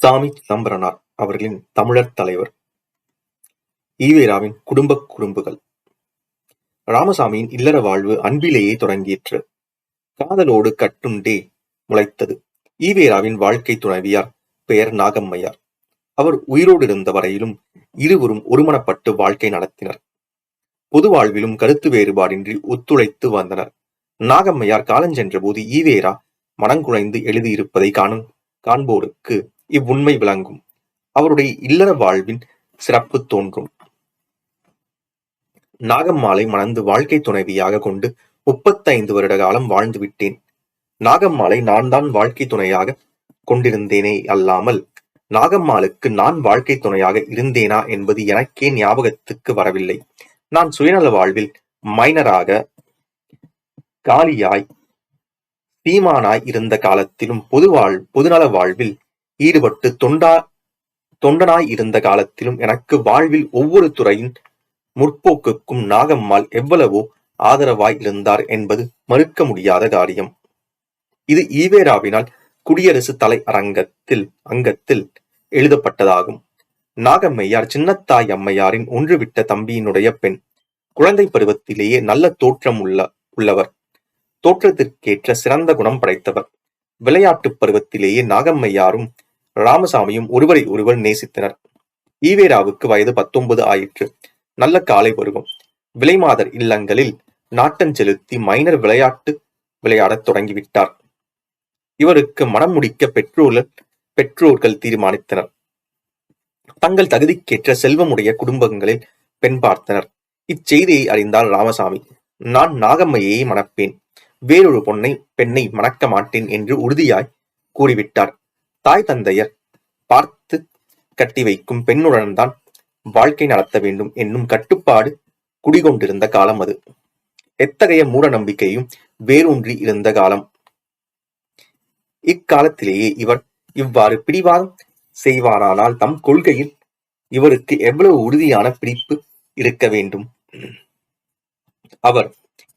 சாமி சிதம்பரனார் அவர்களின் தமிழர் தலைவர். ஈவேராவின் குடும்பக் குறும்புகள். ராமசாமியின் இல்லற வாழ்வு அன்பிலேயே தொடங்கிற்று. காதலோடு கட்டுண்டே முளைத்தது. ஈவேராவின் வாழ்க்கை துணைவியார் பெயர் நாகம்மையார். அவர் உயிரோடு இருந்த வரையிலும் இருவரும் ஒருமனப்பட்டு வாழ்க்கை நடத்தினர். பொது வாழ்விலும் கருத்து வேறுபாடின்றி ஒத்துழைத்து வந்தனர். நாகம்மையார் காலஞ்சென்ற போது ஈவேரா மனங்குழைந்து எழுதியிருப்பதை காண்போருக்கு இவ்வுண்மை விளங்கும். அவருடைய இல்லற வாழ்வின் சிறப்பு தோன்றும். நாகம்மாளை மணந்து வாழ்க்கை துணைவியாக கொண்டு 35 வருட காலம் வாழ்ந்து விட்டேன். நாகம்மாளை நான் தான் வாழ்க்கை துணையாக கொண்டிருந்தேனே அல்லாமல் நாகம்மாளுக்கு நான் வாழ்க்கை துணையாக இருந்தேனா என்பது எனக்கே ஞாபகத்துக்கு வரவில்லை. நான் சுயநல வாழ்வில் மைனராக, காலியாய், சீமானாய் இருந்த காலத்திலும் பொதுநல வாழ்வில் ஈடுபட்டு தொண்டனாய் இருந்த காலத்திலும் எனக்கு வாழ்வில் ஒவ்வொரு துறையின் முற்போக்குக்கும் நாகம்மாள் எவ்வளவோ ஆதரவாய் இருந்தார் என்பது மறுக்க முடியாத காரியம். இது ஈவேராவினால் குடியரசு தலை அங்கத்தில் எழுதப்பட்டதாகும். நாகம்மையார் சின்னத்தாய் அம்மையாரின் ஒன்றுவிட்ட தம்பியினுடைய பெண். குழந்தை பருவத்திலேயே நல்ல தோற்றம் உள்ளவர். தோற்றத்திற்கேற்ற சிறந்த குணம் படைத்தவர். விளையாட்டு பருவத்திலேயே நாகம்மையாரும் ராமசாமியும் ஒருவரை ஒருவர் நேசித்தனர். ஈவேராவுக்கு வயது 19 ஆயிற்று. நல்ல காலை பருவம். விலைமாதர் இல்லங்களில் நாட்டஞ்செலுத்தி மைனர் விளையாடத் தொடங்கிவிட்டார். இவருக்கு மனம் முடிக்க பெற்றோர்கள் தீர்மானித்தனர். தங்கள் தகுதிக்கேற்ற செல்வமுடைய குடும்பங்களில் பெண் பார்த்தனர். இச்செய்தியை அறிந்தால் ராமசாமி, நான் நாகம்மையை மணப்பேன், வேறொரு பெண்ணை மணக்க மாட்டேன் என்று உறுதியாய் கூறிவிட்டார். தாய் தந்தையர் பார்த்து கட்டி வைக்கும் பெண்ணுடன் தான் வாழ்க்கை நடத்த வேண்டும் என்னும் கட்டுப்பாடு குடிகொண்டிருந்த காலம் அது. எத்தகைய மூட நம்பிக்கையும் வேரூன்றி இருந்த காலம். இக்காலத்திலேயே இவர் இவ்வாறு பிடிவாதம் செய்வாரானால் தம் கொள்கையில் இவருக்கு எவ்வளவு உறுதியான பிடிப்பு இருக்க வேண்டும். அவர்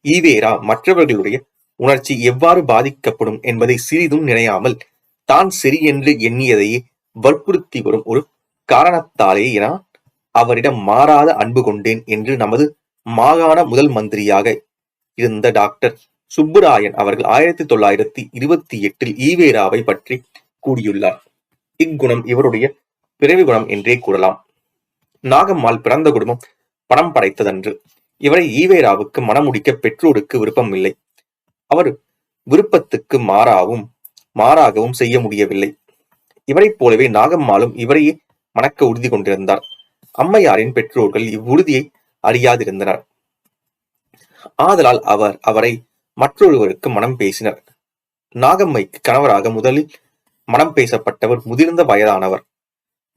ஈவேரா மற்றவர்களுடைய உணர்ச்சி எவ்வாறு பாதிக்கப்படும் என்பதை சிறிதும் நினையாமல் தான் சரியென்று எண்ணியதையே வற்புறுத்தி வரும் ஒரு காரணத்தாலே நான் அவரிடம் மாறாத அன்பு கொண்டேன் என்று நமது மாகாண முதல் மந்திரியாக இருந்த டாக்டர் சுப்புராயன் அவர்கள் 1928 ஈவேராவை பற்றி கூறியுள்ளார். இக்குணம் இவருடைய பிறவி குணம் என்றே கூறலாம். நாகம்மாள் பிறந்த குடும்பம் பணம் படைத்ததன்று. இவரை ஈவேராவுக்கு மணமுடிக்க பெற்றோருக்கு விருப்பம் இல்லை. அவர் விருப்பத்துக்கு மாறாகவும் செய்ய முடியவில்லை. இவரைப் போலவே நாகம்மாளும் இவரையே மணக்க உறுதி கொண்டிருந்தார். அம்மையாரின் பெற்றோர்கள் இவ்வுறுதியை அறியாதிருந்தனர். ஆதலால் அவரை மற்றொருவருக்கு மனம் பேசினர். நாகம்மைக்கு கணவராக முதலில் மனம் பேசப்பட்டவர் முதிர்ந்த வயதானவர்.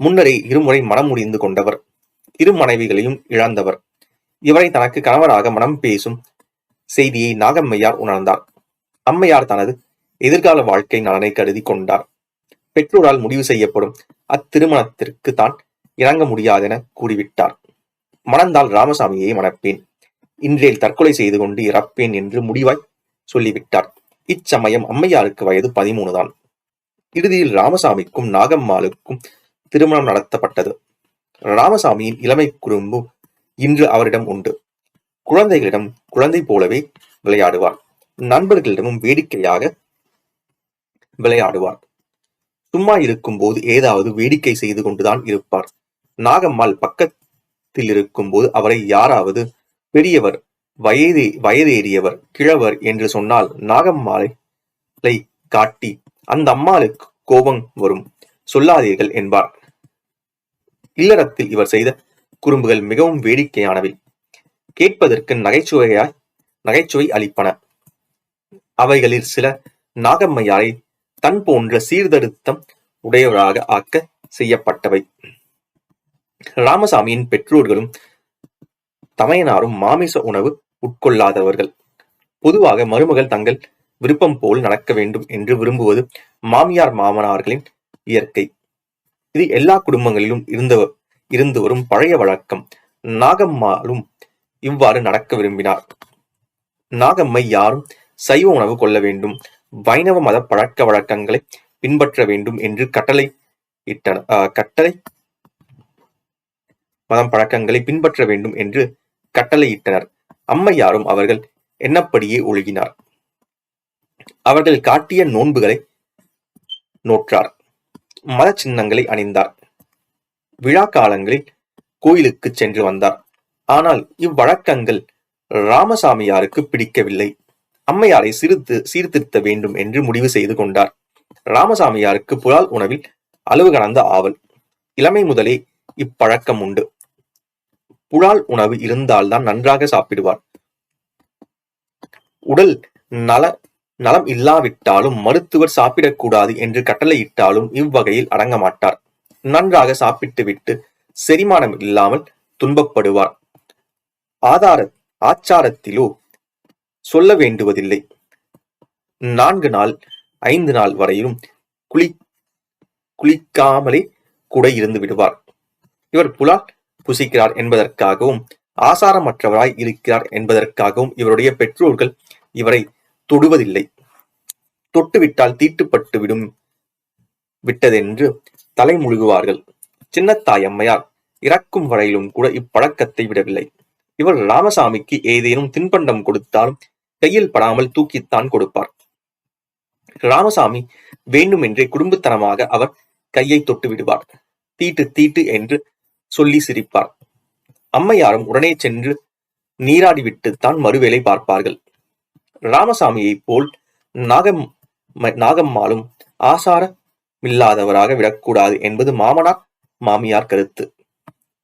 முன்னரே இருமுறை மனம் முடிந்து கொண்டவர். இரு மனைவிகளையும் இழந்தவர். இவரை தனக்கு கணவராக மனம் பேசும் செய்தியை நாகம்மையார் உணர்ந்தார். அம்மையார் தனது எதிர்கால வாழ்க்கை நலனை கருதி கொண்டார். பெற்றோரால் முடிவு செய்யப்படும் அத்திருமணத்திற்கு தான் இறங்க முடியாதென கூறிவிட்டார். மணந்தால் ராமசாமியை மணப்பேன், இன்றேல் தற்கொலை செய்து கொண்டு இறப்பேன் என்று முடிவாய் சொல்லிவிட்டார். இச்சமயம் அம்மையாருக்கு வயது 13 தான். இறுதியில் ராமசாமிக்கும் நாகம்மாளுக்கும் திருமணம் நடத்தப்பட்டது. ராமசாமியின் இளமை குறும்பு இன்று அவரிடம் உண்டு. குழந்தைகளிடம் குழந்தை போலவே விளையாடுவார். நண்பர்களிடமும் வேடிக்கையாக விளையாடுவார். சும்மா இருக்கும் போது ஏதாவது வேடிக்கை செய்து கொண்டுதான் இருப்பார். நாகம்மாள் பக்கத்தில் இருக்கும் போது அவரை யாராவது பெரியவர், வயதேறியவர், கிழவர் என்று சொன்னால் நாகம்மாளை காட்டி அந்த அம்மாளுக்கு கோபம் வரும், சொல்லாதீர்கள் என்பார். இல்லறத்தில் இவர் செய்த குறும்புகள் மிகவும் வேடிக்கையானவை. கேட்பதற்கு நகைச்சுவை அளிப்பன. அவைகளில் சில நாகம்மையாரை தன் போன்ற சீர்திருத்தம் உடையவராக ஆக்க செய்யப்பட்டவை. ராமசாமியின் பெற்றோர்களும் தமையனாரும் மாமிச உணவு உட்கொள்ளாதவர்கள். பொதுவாக மருமகள் தங்கள் விருப்பம் போல் நடக்க வேண்டும் என்று விரும்புவது மாமியார் மாமனார்களின் இயற்கை. இது எல்லா குடும்பங்களிலும் இருந்து வரும் பழைய வழக்கம். நாகம்மாளும் இவ்வாறு நடக்க விரும்பினார். நாகம்மை யாரும் சைவ உணவு கொள்ள வேண்டும், வைணவ மத பழக்க வழக்கங்களை பின்பற்ற வேண்டும் என்று கட்டளை கட்டளை மதம் பழக்கங்களை பின்பற்ற வேண்டும் என்று கட்டளையிட்டனர். அம்மையாரும் அவர்கள் எண்ணப்படியே ஒழுகினார். அவர்கள் காட்டிய நோன்புகளை நோற்றார். மத சின்னங்களை அணிந்தார். விழா காலங்களில் கோயிலுக்கு சென்று வந்தார். ஆனால் இவ்வழக்கங்கள் ராமசாமியாருக்கு பிடிக்கவில்லை. அம்மையாரை சீர்திருத்த வேண்டும் என்று முடிவு செய்து கொண்டார். ராமசாமியாருக்கு புலால் உணவில் அளவு கடந்த ஆவல். இளமை முதலே இப்பழக்கம் உண்டு. புலால் உணவு இருந்தால்தான் நன்றாக சாப்பிடுவார். உடல் நலம் இல்லாவிட்டாலும் மருத்துவர் சாப்பிடக்கூடாது என்று கட்டளையிட்டாலும் இவ்வகையில் அடங்க மாட்டார். நன்றாக சாப்பிட்டு விட்டு செரிமானம் இல்லாமல் துன்பப்படுவார். ஆச்சாரத்திலோ சொல்ல வேண்டுவதில்லை. 4 நாள் 5 நாள் வரையிலும் குளிக்காமலே கூட இருந்து விடுவார். இவர் புலால் புசிக்கிறார் என்பதற்காகவும் ஆசாரமற்றவராய் இருக்கிறார் என்பதற்காகவும் இவருடைய பெற்றோர்கள் இவரை தொடுவதில்லை. தொட்டுவிட்டால் தீட்டுப்பட்டு விட்டதென்று தலை முழுகுவார்கள். சின்னத்தாய் அம்மையார் இறக்கும் வரையிலும் கூட இப்பழக்கத்தை விடவில்லை. இவர் ராமசாமிக்கு ஏதேனும் தின்பண்டம் கொடுத்தாலும் கையில் படாமல் தூக்கித்தான் கொடுப்பார். ராமசாமி வேண்டுமென்றே குடும்பத்தனமாக அவர் கையை தொட்டு விடுவார். தீட்டு தீட்டு என்று சொல்லி சிரிப்பார். அம்மையாரும் உடனே சென்று நீராடிவிட்டுத்தான் மறுவேளை பார்ப்பார்கள். ராமசாமியைப் போல் நாகம்மாளும் ஆசாரமில்லாதவராக விடக்கூடாது என்பது மாமனார் மாமியார் கருத்து.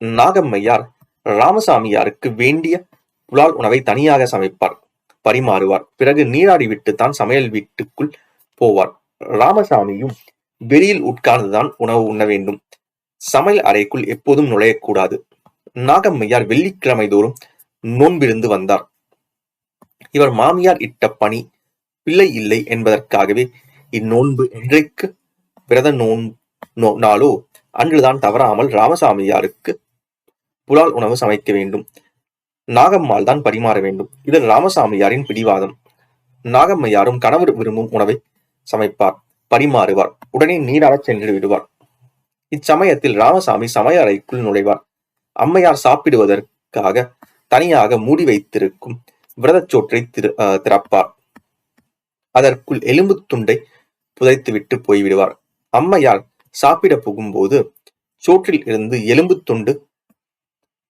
நாகம்மையார் ராமசாமியாருக்கு வேண்டிய புலால் உணவை தனியாக சமைப்பார், பரிமாறுவார். பிறகு நீராடிவிட்டுத்தான் சமையல் வீட்டுக்குள் போவார். ராமசாமியும் வெளியில் உட்கார்ந்துதான் உணவு உண்ண வேண்டும். சமையல் அறைக்குள் எப்போதும் நுழையக்கூடாது. நாகம்மையார் வெள்ளிக்கிழமை தோறும் நோன்பிருந்து வந்தார். இவர் மாமியார் இட்ட பணி பிள்ளை இல்லை என்பதற்காகவே இந்நோன்பு என்றைக்கு விரத நாளோ அன்றுதான் தவறாமல் ராமசாமியாருக்கு புலால் உணவு சமைக்க வேண்டும். நாகம்மாள் தான் பரிமாற வேண்டும். இது ராமசாமியாரின் பிடிவாதம். நாகம்மையாரும் கணவர் விரும்பும் உணவை சமைப்பார், பரிமாறுவார். உடனே நீராடச் சென்று விடுவார். இச்சமயத்தில் ராமசாமி சமையல் அறைக்குள் நுழைவார். அம்மையார் சாப்பிடுவதற்காக தனியாக மூடி வைத்திருக்கும் விரதச்சோற்றை திறப்பார். அதற்குள் எலும்பு துண்டை புதைத்துவிட்டு போய்விடுவார். அம்மையார் சாப்பிட போகும்போது சோற்றில் இருந்து எலும்பு துண்டு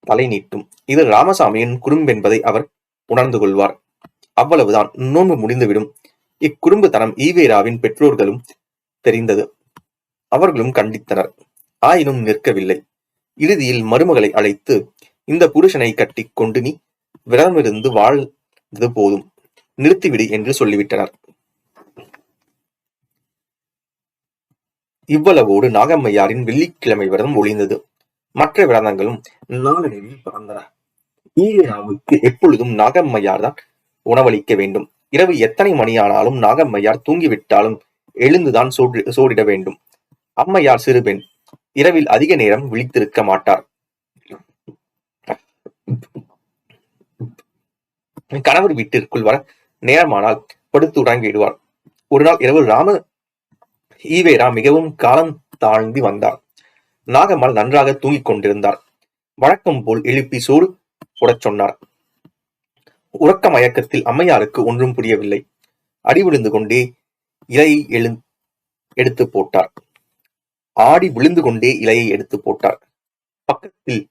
தலை நீட்டும். இது ராமசாமியின் குறும்பென்பதை அவர் உணர்ந்து கொள்வார். அவ்வளவுதான், நோன்பு முடிந்துவிடும். இக்குறும்புத்தனம் ஈவேராவின் பெற்றோர்களும் தெரிந்தது. அவர்களும் கண்டித்தனர். ஆயினும் நிற்கவில்லை. இறுதியில் மருமகளை அழைத்து, இந்த புருஷனை கட்டிக் கொண்டு நீ விரதமிருந்து வாழ்ந்தது போதும், நிறுத்திவிடு என்று சொல்லிவிட்டனர். இவ்வளவோடு நாகம்மையாரின் வெள்ளிக்கிழமை விரதம் ஒழிந்தது. மற்ற விரதங்களும் நாளடைவில் பறந்தன. ஈவேராவுக்கு எப்பொழுதும் நாகம்மையார் தான் உணவளிக்க வேண்டும். இரவு எத்தனை மணியானாலும் நாகம்மையார் தூங்கிவிட்டாலும் எழுந்துதான் சோடிட வேண்டும். அம்மையார் சிறுபெண். இரவில் அதிக நேரம் விழித்திருக்க மாட்டார். கணவர் வீட்டிற்குள் வர நேரமானால் படுத்து உறங்கிடுவார். ஒரு நாள் இரவு ஈவேரா மிகவும் காலம் தாழ்ந்தி வந்தார். நாகம்மாள் நன்றாக தூங்கிக் கொண்டிருந்தார். வழக்கம் போல் எழுப்பி சோறு போடச் சொன்னார். உறக்க மயக்கத்தில் அம்மையாருக்கு ஒன்றும் புரியவில்லை. அடி விழுந்து கொண்டே இலையை எடுத்து போட்டார். ஆடி விழுந்து கொண்டே இலையை எடுத்து போட்டார். பக்கத்தில்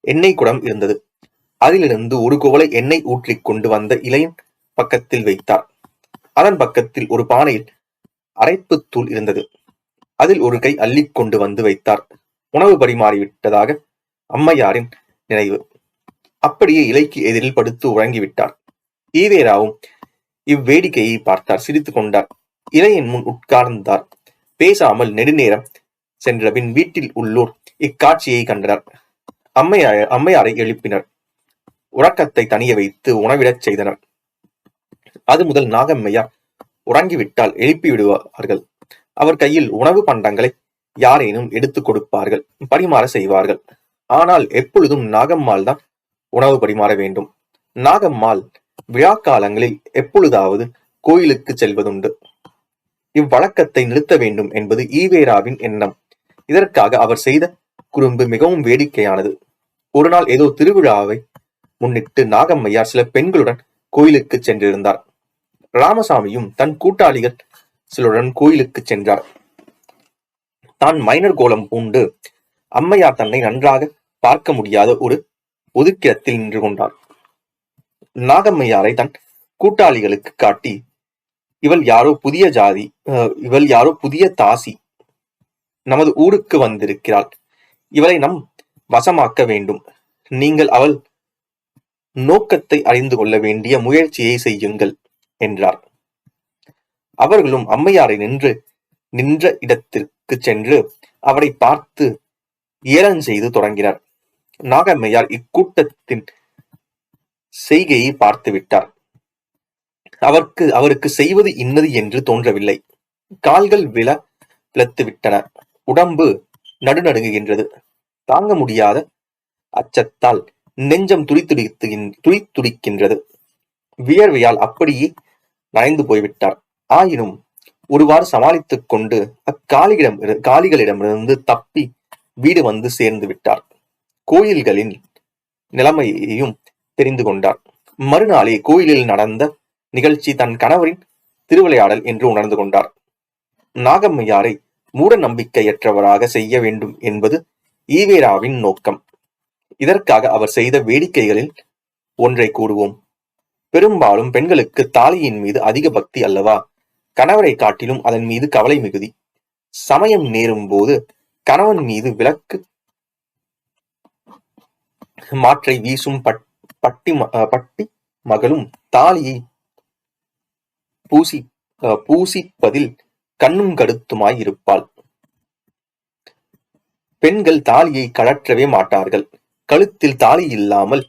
எண்ணெய் குடம் இருந்தது. அதிலிருந்து ஒரு குவளை எண்ணெய் ஊற்றிக் கொண்டு வந்த இலையின் பக்கத்தில் வைத்தார். அதன் பக்கத்தில் ஒரு பானையில் அரைப்புத்தூள் இருந்தது. அதில் ஒரு கை அள்ளிக் கொண்டு வந்து வைத்தார். உணவு பரிமாறிவிட்டதாக அம்மையாரின் நினைவு. அப்படியே இலைக்கு எதிரில் படுத்து உறங்கிவிட்டார். ஈவேராவும் இவ்வேடிக்கையை பார்த்தார். சிரித்துக் கொண்டார். இலையின் முன் உட்கார்ந்தார். பேசாமல் நெடுநேரம் சென்றபின் வீட்டில் உள்ளோர் இக்காட்சியை கண்டனர். அம்மையாரை எழுப்பினர். உறக்கத்தை தனிய வைத்து உணவிடச் செய்தனர். அது முதல் நாகம்மையார் உறங்கிவிட்டால் எழுப்பி விடுவார்கள். அவர் கையில் உணவு பண்டங்களை யாரேனும் எடுத்துக் கொடுப்பார்கள், பரிமாற செய்வார்கள். ஆனால் எப்பொழுதும் நாகம்மாள் தான் உணவு பரிமாற வேண்டும். நாகம்மாள் விழா காலங்களில் எப்பொழுதாவது கோயிலுக்கு செல்வதுண்டு. இவ்வழக்கத்தை நிறுத்த வேண்டும் என்பது ஈவேராவின் எண்ணம். இதற்காக அவர் செய்த குறும்பு மிகவும் வேடிக்கையானது. ஒரு நாள் ஏதோ திருவிழாவை முன்னிட்டு நாகம்மையார் சில பெண்களுடன் கோயிலுக்கு சென்றிருந்தார். ராமசாமியும் தன் கூட்டாளிகள் சிலருடன் கோயிலுக்கு சென்றார். தான் மைனர் கோலம் பூண்டு அம்மையார் தன்னை நன்றாக பார்க்க முடியாத ஒரு ஒதுக்கிடத்தில் நின்று கொண்டார். நாகம்மையாரை தன் கூட்டாளிகளுக்கு காட்டி, இவள் யாரோ புதிய தாசி நமது ஊருக்கு வந்திருக்கிறாள். இவளை நம் வசமாக்க வேண்டும். நீங்கள் அவள் நோக்கத்தை அறிந்து கொள்ள வேண்டிய முயற்சியை செய்யுங்கள் என்றார். அவர்களும் அம்மையாரை நின்ற இடத்திற்கு சென்று அவரை பார்த்து ஏளனம் செய்து தொடங்கினார். நாகம்மையார் இக்கூட்டத்தின் செய்கையை பார்த்து விட்டார். அவருக்கு செய்வது இன்னது என்று தோன்றவில்லை. கால்கள் விலத்து விட்டன. உடம்பு நடுநடுங்குகின்றது. தாங்க முடியாத அச்சத்தால் நெஞ்சம் துடித்துடிக்கின்றது. வியர்வையால் அப்படியே நனைந்து போய்விட்டார். ஆயினும் ஒருவாறு சமாளித்துக் கொண்டு காளிகளிடமிருந்து தப்பி வீடு வந்து சேர்ந்து விட்டார். கோயில்களின் நிலைமையையும் தெரிந்து கொண்டார். மறுநாளே கோயிலில் நடந்த நிகழ்ச்சி தன் கணவரின் திருவிளையாடல் என்று உணர்ந்து கொண்டார். நாகம்மையாரை மூட நம்பிக்கையற்றவராக செய்ய வேண்டும் என்பது ஈவேராவின் நோக்கம். இதற்காக அவர் செய்த வேடிக்கைகளில் ஒன்றை கூறுவோம். பெரும்பாலும் பெண்களுக்கு தாலியின் மீது அதிக பக்தி அல்லவா? கணவரை காட்டிலும் அதன் மீது கவலை மிகுதி. சமயம் நேரும் போது கணவன் மீது விளக்கு மாற்றை வீசும் பட்டி மகளும் தாலியை பூசிப்பதில் கண்ணும் கருத்துமாய் இருப்பாள். பெண்கள் தாலியை கழற்றவே மாட்டார்கள். கழுத்தில் தாலி இல்லாமல்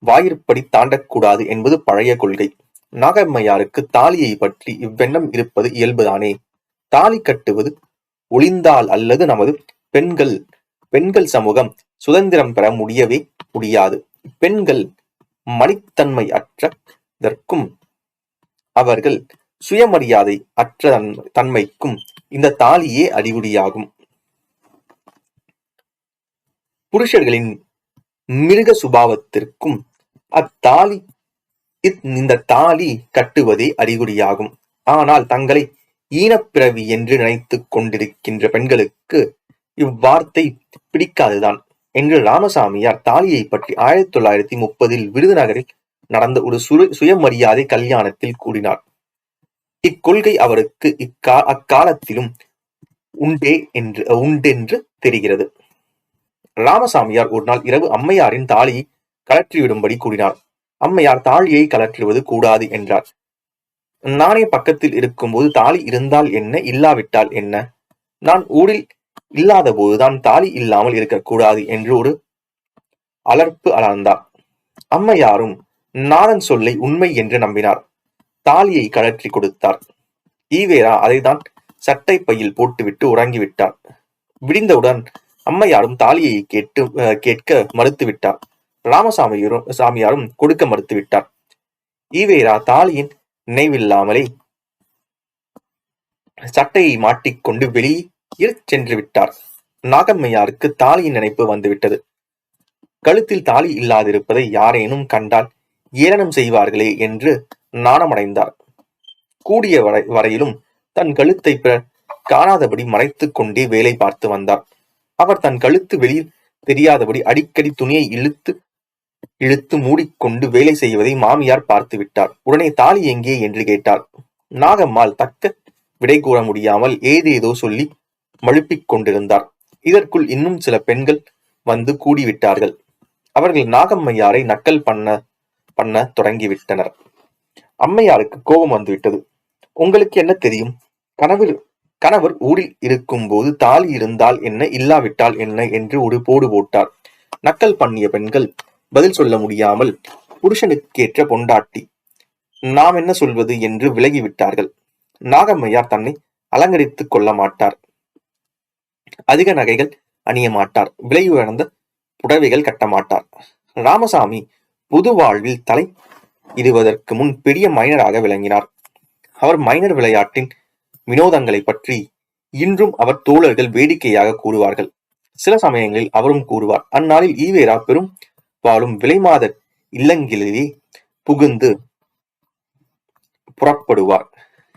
வாயிற்படி தாண்டக்கூடாது என்பது பழைய கொள்கை. நாகம்மையாருக்கு தாலியை பற்றி இவ்வெண்ணம் இருப்பது இயல்புதானே. தாலி கட்டுவது ஒளிந்தால் அல்லது நமது பெண்கள் சமூகம் சுதந்திரம் பெற முடியவே முடியாது. பெண்கள் மனித்தன்மை அற்றதற்கும் அவர்கள் சுயமரியாதை அற்ற தன்மைக்கும் இந்த தாலியே அறிகுறியாகும். புருஷர்களின் மிருக சுபாவத்திற்கும் இந்த தாலி கட்டுவதே அறிகுறியாகும். ஆனால் தங்களை ஈனப்பிறவி என்று நினைத்துக் கொண்டிருக்கின்ற பெண்களுக்கு இவ்வார்த்தை பிடிக்காதுதான் என்று ராமசாமியார் தாலியை பற்றி 1930 விருதுநகரில் நடந்த ஒரு சுயமரியாதை கல்யாணத்தில் கூறினார். இக்கொள்கை அவருக்கு அக்காலத்திலும் உண்டென்று தெரிகிறது. ராமசாமியார் ஒரு நாள் இரவு அம்மையாரின் தாலியை கழற்றிவிடும்படி கூறினார். அம்மையார் தாலியை கழற்றுவது கூடாது என்றார். நானே பக்கத்தில் இருக்கும்போது தாலி இருந்தால் என்ன, இல்லாவிட்டால் என்ன? நான் ஊரில் இல்லாத போதுதான் தாலி இல்லாமல் இருக்கக்கூடாது என்று ஒரு அலர்ந்தார். அம்மையாரும் நாதன் சொல்லை உண்மை என்று நம்பினார். தாலியை கழற்றி கொடுத்தார். ஈவேரா அதைதான் சட்டை பையில் போட்டுவிட்டு உறங்கிவிட்டார். விடிந்தவுடன் அம்மையாரும் தாலியை கேட்க மறுத்துவிட்டார். ராமசாமியாரும் கொடுக்க மறுத்துவிட்டார். ஈவேரா தாலியின் நினைவில்லாமலே சட்டையை மாட்டிக்கொண்டு வெளியே சென்று விட்டார். நாகம்மையாருக்கு தாலியின் நினைப்பு வந்துவிட்டது. கழுத்தில் தாலி இல்லாதிருப்பதை யாரேனும் கண்டால் ஏளனம் செய்வார்களே என்று நாணமடைந்தார். கூடிய வரையிலும் தன் கழுத்தை காணாதபடி மறைத்துக் கொண்டே வேலை பார்த்து வந்தார். அவர் தன் கழுத்து வெளியில் தெரியாதபடி அடிக்கடி துணியை இழுத்து மூடிக்கொண்டு வேலை செய்வதை மாமியார் பார்த்து விட்டார். உடனே தாலி எங்கே என்று கேட்டார். நாகம்மாள் தக்க விடை கூற முடியாமல் ஏதேதோ சொல்லி மழுப்பிக் கொண்டிருந்தார். இதற்குள் இன்னும் சில பெண்கள் வந்து கூடிவிட்டார்கள். அவர்கள் நாகம்மையாரை நக்கல் பண்ண தொடங்கிவிட்டனர். அம்மையாருக்கு கோபம் வந்துவிட்டது. உங்களுக்கு என்ன தெரியும்? கணவர் ஊரில் இருக்கும் போது தாலி இருந்தால் என்ன, இல்லாவிட்டால் என்ன என்று ஒரு போடு போட்டார். நக்கல் பண்ணிய பெண்கள் பதில் சொல்ல முடியாமல் புருஷனுக்கேற்ற பொண்டாட்டி, நாம் என்ன சொல்வது என்று விலகிவிட்டார்கள். நாகம்மையார் தன்னை அலங்கரித்துக் கொள்ள மாட்டார். அதிக நகைகள் அணிய மாட்டார். விலை உயர்ந்த புடவைகள் கட்ட மாட்டார். ராமசாமி பொது வாழ்வில் தலை இடுவதற்கு முன் பெரிய மைனராக விளங்கினார். அவர் மைனர் விளையாட்டின் வினோதங்களை பற்றி இன்றும் அவர் தோழர்கள் வேடிக்கையாக கூறுவார்கள். சில சமயங்களில் அவரும் கூறுவார். அந்நாளில் ஈவேரா பெரும் வாழும் விலைமாதர் இல்லங்களிலே புகுந்து புறப்படுவார்.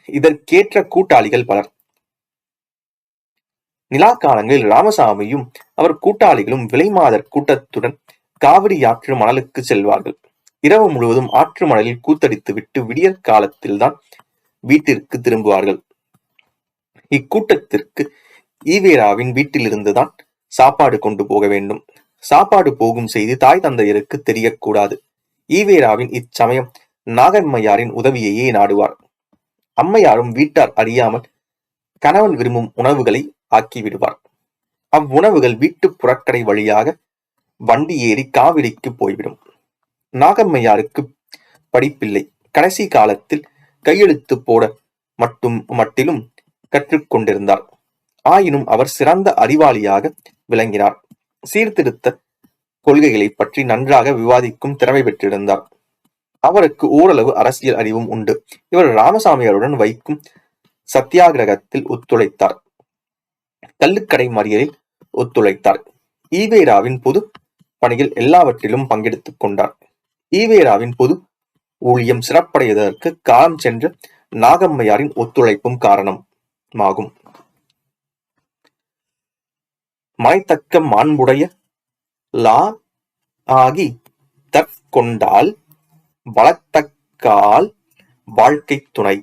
இதற்கேற்ற கூட்டாளிகள் பலர். நிலா காலங்களில் ராமசாமியும் அவர் கூட்டாளிகளும் விலைமாதர் கூட்டத்துடன் காவிரி ஆற்று மணலுக்கு செல்வார்கள். இரவு முழுவதும் ஆற்று மணலில் கூத்தடித்து விட்டு விடியற் காலத்தில்தான் வீட்டிற்கு திரும்புவார்கள். இக்கூட்டத்திற்கு ஈவேராவின் வீட்டிலிருந்துதான் சாப்பாடு கொண்டு போக வேண்டும். சாப்பாடு போகும் செய்தி தாய் தந்தையருக்கு தெரியக்கூடாது. ஈவேராவின் இச்சமயம் நாகம்மையாரின் உதவியையே நாடுவார். அம்மையாரும் வீட்டார் அறியாமல் கணவன் விரும்பும் உணவுகளை ஆக்கிவிடுவார். அவ்வுணவுகள் வீட்டு புறக்கடை வழியாக வண்டி ஏறி காவிரிக்கு போய்விடும். நாகம்மையாருக்கு படிப்பில்லை. கடைசி காலத்தில் கையெழுத்து போட மட்டிலும் கற்றுக்கொண்டிருந்தார். ஆயினும் அவர் சிறந்த அறிவாளியாக விளங்கினார். சீர்திருத்த கொள்கைகளை பற்றி நன்றாக விவாதிக்கும் திறமை பெற்றிருந்தார். அவருக்கு ஓரளவு அரசியல் அறிவும் உண்டு. இவர் ராமசாமியாருடன் வைக்கும் சத்தியாகிரகத்தில் ஒத்துழைத்தார். கள்ளுக்கடை மறியலில் ஒத்துழைத்தார். ஈவேராவின் பொது பணிகள் எல்லாவற்றிலும் பங்கெடுத்துக் கொண்டார். ஈவேராவின் பொது ஊழியம் சிறப்படைவதற்கு காலம் சென்ற நாகம்மையாரின் ஒத்துழைப்பும் காரணமாகும். மனைத்தக்க மாண்புடைய லா ஆகி தற்கொண்டால் வளத்தக்கால் வாழ்க்கை துணை.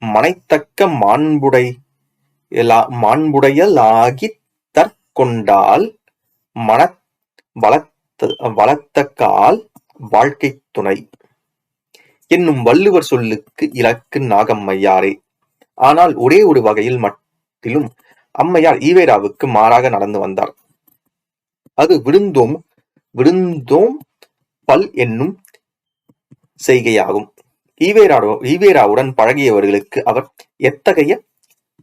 மனைத்தக்க மாண்புடையலாகி தற்கொண்டால் வளத்தக்கால் வாழ்க்கை துணை என்னும் வள்ளுவர் சொல்லுக்கு இலக்கு நாகம்மையாரே. ஆனால் ஒரே ஒரு வகையில் மட்டிலும் அம்மையார் ஈவேராவுக்கு மாறாக நடந்து வந்தார். அது விழுந்தோம் பல் என்னும் செய்கையாகும். ஈவேராவுடன் பழகியவர்களுக்கு அவர் எத்தகைய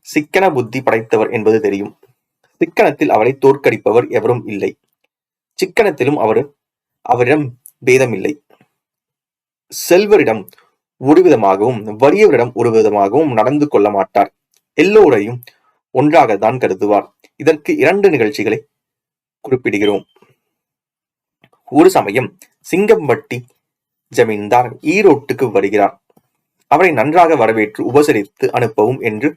சிக்கன புத்தி படைத்தவர் என்பது தெரியும். சிக்கனத்தில் அவரை தோற்கடிப்பவர் எவரும் இல்லை. சிக்கனத்திலும் அவரிடம் பேதமில்லை. செல்வரிடம் ஒரு விதமாகவும் வறியவரிடம் ஒரு விதமாகவும் நடந்து கொள்ள மாட்டார். எல்லோரையும் ஒன்றாகத்தான் கருதுவார். இதற்கு 2 நிகழ்ச்சிகளை குறிப்பிடுகிறோம். ஒரு சமயம் சிங்கம்பட்டி ஜமீன்தார் ஈரோட்டுக்கு வருகிறார். அவரை நன்றாக வரவேற்று உபசரித்து அனுப்பவும் என்று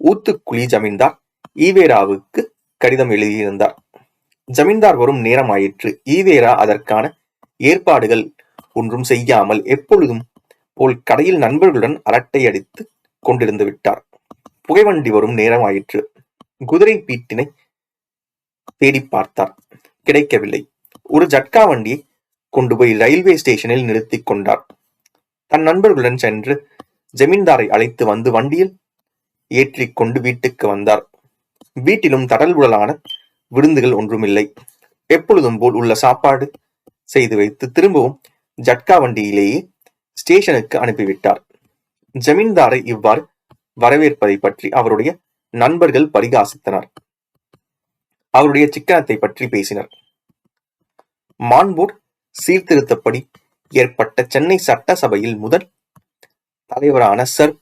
ஊத்துக்குளி ஜமீன்தார் ஈவேராவுக்கு கடிதம் எழுதியிருந்தார். ஜமீன்தார் வரும் நேரமாயிற்று. ஈவேரா அதற்கான ஏற்பாடுகள் ஒன்றும் செய்யாமல் எப்பொழுதும் போல் கடையில் நண்பர்களுடன் அரட்டை அடித்து கொண்டிருந்து விட்டார். புகைவண்டி வரும் நேரமாயிற்று. குதிரை பீட்டினை தேடி பார்த்தார். கிடைக்கவில்லை. ஒரு ஜட்கா வண்டியை கொண்டு போய் ரயில்வே ஸ்டேஷனில் நிறுத்தி கொண்டார். தன் நண்பர்களுடன் சென்று ஜமீன்தாரை அழைத்து வந்து வண்டியில் ஏற்றிக்கொண்டு வீட்டுக்கு வந்தார். வீட்டிலும் தடல்புடலான விருந்துகள் ஒன்றுமில்லை. எப்பொழுதும் போல் உள்ள சாப்பாடு செய்து வைத்து திரும்பவும் ஜட்கா வண்டியிலேயே ஸ்டேஷனுக்கு அனுப்பிவிட்டார். ஜமீன்தாரை இவ்வாறு வரவேற்பதை பற்றி அவருடைய நண்பர்கள் பரிகாசித்தனர். அவருடைய சிக்கனத்தை பற்றி பேசினர். மாண்பூர் சீர்திருத்தப்படி ஏற்பட்ட சென்னை சட்டசபையில் முதல் தலைவரான சர்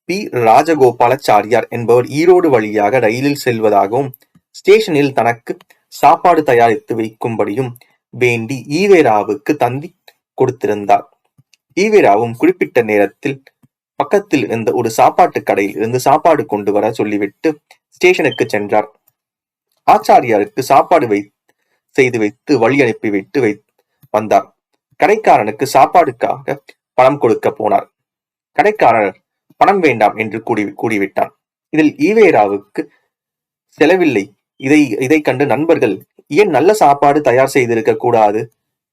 பி ராஜகோபாலாச்சாரியார் என்பவர் ஈரோடு வழியாக ரயிலில் செல்வதாகவும் ஸ்டேஷனில் தனக்கு சாப்பாடு தயாரித்து வைக்கும்படியும் வேண்டி ஈவேராவுக்கு தந்தி கொடுத்திருந்தார். ஈவேராவும் குறிப்பிட்ட நேரத்தில் பக்கத்தில் இருந்த ஒரு சாப்பாட்டு கடையில் இருந்து சாப்பாடு கொண்டு வர சொல்லிவிட்டு ஸ்டேஷனுக்கு சென்றார். ஆச்சாரியாருக்கு சாப்பாடு செய்து வைத்து வழி அனுப்பி விட்டு வந்தார். கடைக்காரனுக்கு சாப்பாடுக்காக பணம் கொடுக்க போனார். கடைக்காரர் பணம் வேண்டாம் என்று கூறிவிட்டான். இதில் ஈவேராவுக்கு செலவில்லை. இதை கண்டு நண்பர்கள், ஏன் நல்ல சாப்பாடு தயார் செய்திருக்க கூடாது,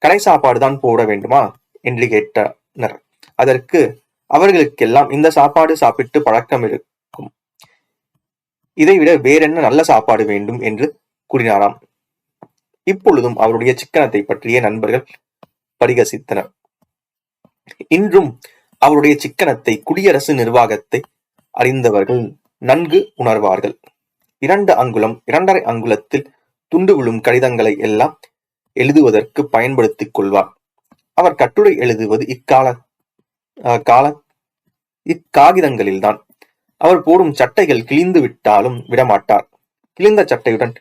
கடை சாப்பாடு தான் போட வேண்டுமா என்று கேட்டனர். அதற்கு அவர்களுக்கெல்லாம் இந்த சாப்பாடு சாப்பிட்டு பழக்கம் இருக்கும், இதைவிட வேறென்ன நல்ல சாப்பாடு வேண்டும் என்று கூறினாராம். இப்பொழுதும் அவருடைய சிக்கனத்தை பற்றிய நண்பர்கள் பரிகசித்தனர். இன்றும் அவருடைய சிக்கனத்தை குடியரசு நிர்வாகத்தை அறிந்தவர்கள் நன்கு உணர்வார்கள். 2 அங்குலம் 2½ அங்குலத்தில் துண்டு விழும் கடிதங்களை எல்லாம் எழுதுவதற்கு பயன்படுத்திக் கொள்வார். அவர் கட்டுரை எழுதுவது இக்காகிதங்களில்தான். அவர் போடும் சட்டைகள் கிழிந்து விட்டாலும் விடமாட்டார். கிழிந்த சட்டையுடன்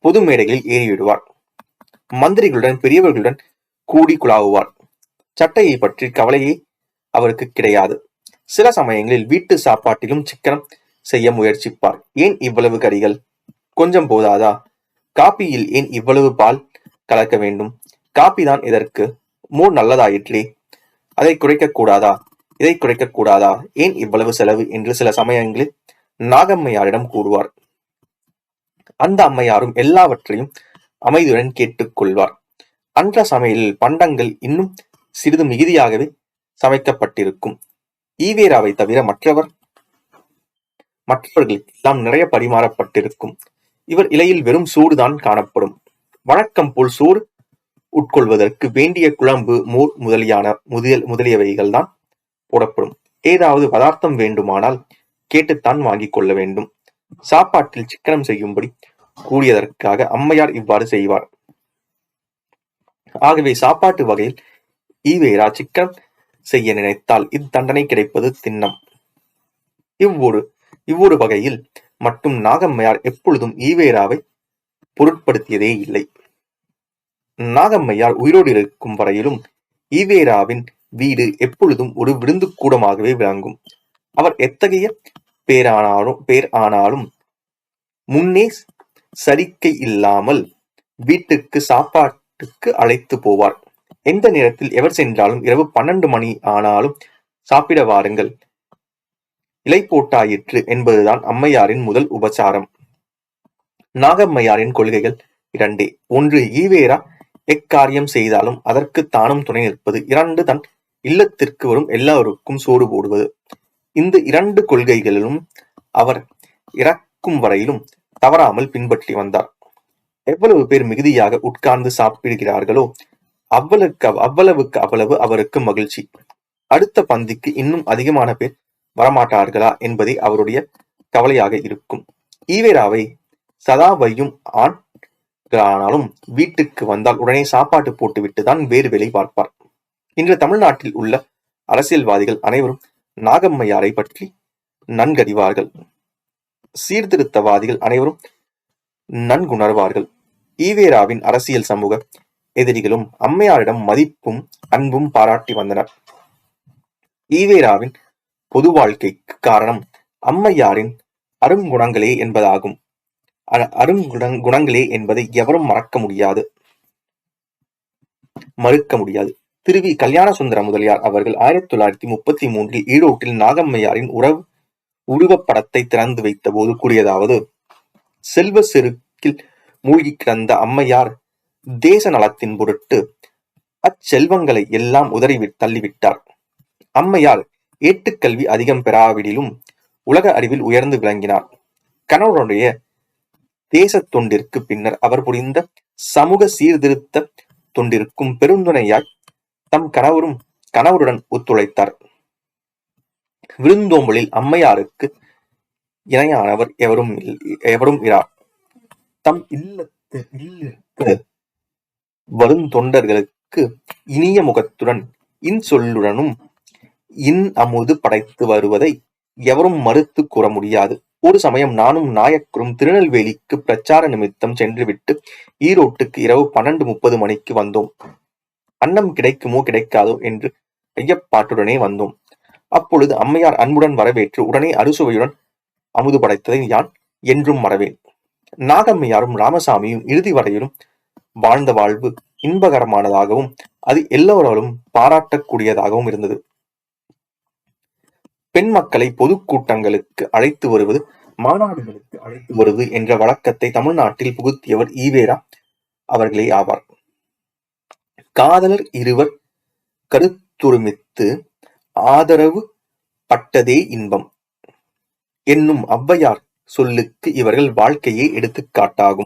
பொது மேடைகளில் ஏறிவிடுவார். மந்திரிகளுடன் பெரியவர்களுடன் கூடி குழாவுவார். சட்டையை பற்றி கவலையே அவருக்கு கிடையாது. சில சமயங்களில் வீட்டு சாப்பாட்டிலும் சிக்கனம் செய்ய முயற்சிப்பார். ஏன் இவ்வளவு கறிகள்? கொஞ்சம் போதாதா? காப்பியில் ஏன் இவ்வளவு பால் கலக்க வேண்டும்? காப்பி தான் எதற்கு? மோர் நல்லதாயிற்றே, அதை குறைக்க கூடாதா? இதை குறைக்க கூடாதா? ஏன் இவ்வளவு செலவு என்று சில சமயங்களில் நாகம்மையாரிடம் கூறுவார். அந்த அம்மையாரும் எல்லாவற்றையும் அமைதியுடன் கேட்டுக் கொள்வார். அன்ற சமையலில் பண்டங்கள் இன்னும் சிறிது மிகுதியாகவே சமைக்கப்பட்டிருக்கும். ஈவேராவை தவிர மற்றவர்களுக்கு எல்லாம் நிறைய பரிமாறப்பட்டிருக்கும். இவர் இலையில் வெறும் சூடுதான் காணப்படும். வழக்கம் போல் சோறு உட்கொள்வதற்கு வேண்டிய குழம்பு, மோர் முதலியவைகள் தான் போடப்படும். ஏதாவது பதார்த்தம் வேண்டுமானால் கேட்டுத்தான் வாங்கிக் கொள்ள வேண்டும். சாப்பாட்டில் சிக்கனம் செய்யும்படி கூறியதற்காக அம்மையார் இவ்வாறு செய்வார். ஆகவே சாப்பாட்டு வகையில் ஈவேரா சிக்கனம் செய்ய நினைத்தால் இத்தண்டனை கிடைப்பது திண்ணம். இவ்வொரு வகையில் மட்டும் நாகம்மையார் எப்பொழுதும் ஈவேராவை பொருட்படுத்தியதே இல்லை. நாகம்மையார் உயிரோடு இருக்கும் வரையிலும் ஈவேராவின் வீடு எப்பொழுதும் ஒரு விருந்து கூடமாகவே விளங்கும். அவர் எத்தகைய பேர் ஆனாலும் முன்னே சரிக்கை இல்லாமல் வீட்டுக்கு சாப்பாட்டுக்கு அழைத்து போவார். எந்த நேரத்தில் எவர் சென்றாலும் இரவு 12 மணி ஆனாலும் சாப்பிட வாருங்கள், இலை போட்டாயிற்று என்பதுதான் அம்மையாரின் முதல் உபசாரம். நாகம்மையாரின் கொள்கைகள் இரண்டே. ஒன்று, ஈவேரா எக்காரியம் செய்தாலும் அதற்கு தானும் துணை நிற்பது. 2, தன் இல்லத்திற்கு வரும் எல்லாருக்கும் சோறு போடுவது. இந்த 2 கொள்கைகளிலும் அவர் இறக்கும் வரையிலும் தவறாமல் பின்பற்றி வந்தார். எவ்வளவு பேர் மிகுதியாக உட்கார்ந்து சாப்பிடுகிறார்களோ அவ்வளவுக்கு அவ்வளவு அவருக்கு மகிழ்ச்சி. அடுத்த பந்திக்கு இன்னும் அதிகமான பேர் வரமாட்டார்களா என்பதே அவருடைய கவலையாக இருக்கும். ஈவேராவை சதா வையும் ஆண்களானாலும் வீட்டுக்கு வந்தால் உடனே சாப்பாட்டு போட்டுவிட்டு தான் வேறு வேலை பார்ப்பார். இன்று தமிழ்நாட்டில் உள்ள அரசியல்வாதிகள் அனைவரும் நாகம்மையாரை பற்றி நன்கறிவார்கள். சீர்திருத்தவாதிகள் அனைவரும் நன்குணர்வார்கள். ஈவேராவின் அரசியல் சமூக எதிரிகளும் அம்மையாரிடம் மதிப்பும் அன்பும் பாராட்டி வந்தனர். ஈவேராவின் பொது வாழ்க்கைக்கு காரணம் அம்மையாரின் அருங்குணங்களே என்பதாகும். அருங்குணங்களே என்பதை எவரும் மறுக்க முடியாது. திருவி கல்யாண சுந்தர முதலியார் அவர்கள் 1933 ஈரோட்டில் நாகம்மையாரின் உருவப்படத்தை திறந்து வைத்த போது கூறியதாவது: செல்வ செருக்கில் மூழ்கி கிடந்த அம்மையார் தேச நலத்தின் பொருட்டு அச்செல்வங்களை எல்லாம் உதறி தள்ளிவிட்டார். அம்மையார் ஏட்டுக்கல்வி அதிகம் பெறாவிடிலும் உலக அறிவில் உயர்ந்து விளங்கினார். கணவருடைய தேச தொண்டிற்கு பின்னர் அவர் புரிந்த சமூக சீர்திருத்த தொண்டிற்கும் பெருந்துணையாய் தம் கணவருடன் ஒத்துழைத்தார். விருந்தோம்பலில் அம்மையாருக்கு இணையானவர் எவரும் இரார். தம் இல்லத்திற்கு வருந்தொண்டர்களுக்கு இனிய முகத்துடன் இன்சொல்லுடனும் அமுது படைத்து வருவதை எவரும் மறுத்து கூற முடியாது. ஒரு சமயம் நானும் நாயக்கரும் திருநெல்வேலிக்கு பிரச்சார நிமித்தம் சென்றுவிட்டு ஈரோட்டுக்கு இரவு 12:30 மணிக்கு வந்தோம். அன்னம் கிடைக்குமோ கிடைக்காதோ என்று ஐயப்பாட்டுடனே வந்தோம். அப்பொழுது அம்மையார் அன்புடன் வரவேற்று உடனே அறுசுவையுடன் அமுது படைத்ததை யான் என்றும் மறவேன். நாகம்மையாரும் ராமசாமியும் இறுதி வரையிலும் வாழ்ந்த வாழ்வு இன்பகரமானதாகவும் அது எல்லோராலும் பாராட்டக்கூடியதாகவும் இருந்தது. பெண் மக்களை பொதுக்கூட்டங்களுக்கு அழைத்து வருவது, மாநாடுகளுக்கு அழைத்து வருவது என்ற வழக்கத்தை தமிழ்நாட்டில் புகுத்தியவர் ஈவேரா அவர்களே ஆவார். காதலர் இருவர் கருத்துருமித்து ஆதரவு பட்டதே இன்பம் என்னும் ஔவையார் சொல்லுக்கு இவர்கள் வாழ்க்கையே எடுத்துக்காட்டாகும்.